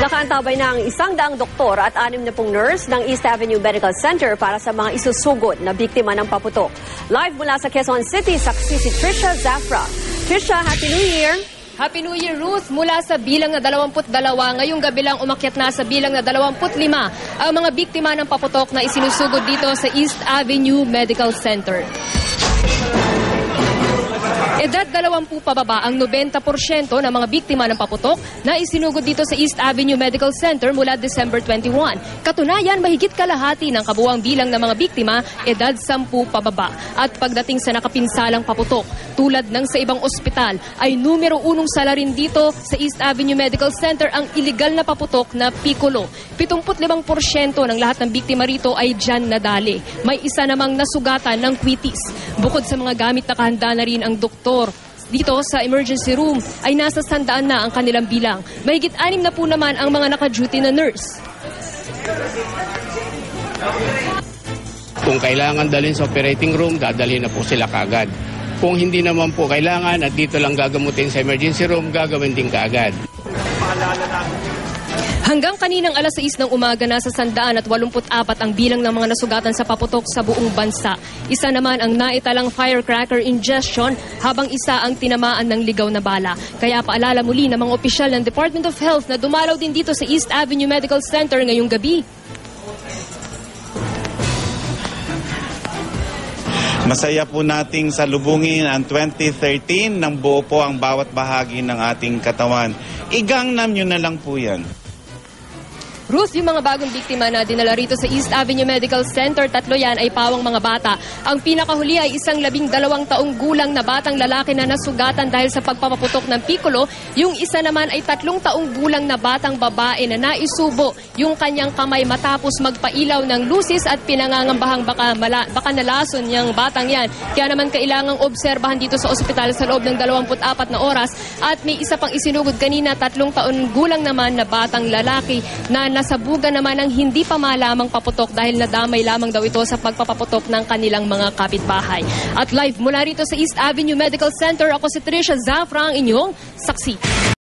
Nakaantabay na ang 100 doktor at 60 nurse ng East Avenue Medical Center para sa mga isusugod na biktima ng paputok. Live mula sa Quezon City, saksi si Trisha Zafra. Trisha, Happy New Year! Happy New Year, Ruth! Mula sa bilang na 22, ngayong gabi lang umakyat na sa bilang na 25 ang mga biktima ng paputok na isinusugod dito sa East Avenue Medical Center. Edad 20 pababa ang 90% ng mga biktima ng paputok na isinugod dito sa East Avenue Medical Center mula December 21. Katunayan, mahigit kalahati ng kabuuang bilang ng mga biktima, edad 10 pababa. At pagdating sa nakapinsalang paputok, tulad ng sa ibang ospital, ay numero 1 sala rin dito sa East Avenue Medical Center ang iligal na paputok na piccolo. 75% ng lahat ng biktima rito ay dyan nadali. May isa namang nasugatan ng kwitis. Bukod sa mga gamit, nakahanda na rin ang doktor dito sa emergency room ay nasa 100 na ang kanilang bilang. Mahigit 6 na po naman ang mga naka-duty na nurse. Kung kailangan dalhin sa operating room, dadalhin na po sila kagad. Kung hindi naman po kailangan at dito lang gagamutin sa emergency room, gagawin din kagad. Hanggang kaninang alas 6 ng umaga, nasa 184 ang bilang ng mga nasugatan sa paputok sa buong bansa. Isa naman ang naitalang firecracker ingestion habang isa ang tinamaan ng ligaw na bala. Kaya paalala muli ng mga opisyal ng Department of Health na dumalaw din dito sa East Avenue Medical Center ngayong gabi. Masaya po nating salubungin ang 2013 ng buo po ang bawat bahagi ng ating katawan. Igangnam nyo na lang po yan. Ruth, yung mga bagong biktima na dinala rito sa East Avenue Medical Center, 3 yan ay pawang mga bata. Ang pinakahuli ay isang 12 taong gulang na batang lalaki na nasugatan dahil sa pagpapaputok ng piccolo. Yung isa naman ay 3 taong gulang na batang babae na naisubo yung kanyang kamay matapos magpailaw ng lusis at pinangangambahang baka nalason niyang batang yan. Kaya naman kailangang obserbahan dito sa ospital sa loob ng 24 na oras. At may isa pang isinugod kanina, 3 taon gulang naman na batang lalaki na nasabugan naman ng hindi pa malamang paputok dahil nadamay lamang daw ito sa pagpapaputok ng kanilang mga kapitbahay. At live mula rito sa East Avenue Medical Center, ako si Trisha Zafra, ang inyong saksi.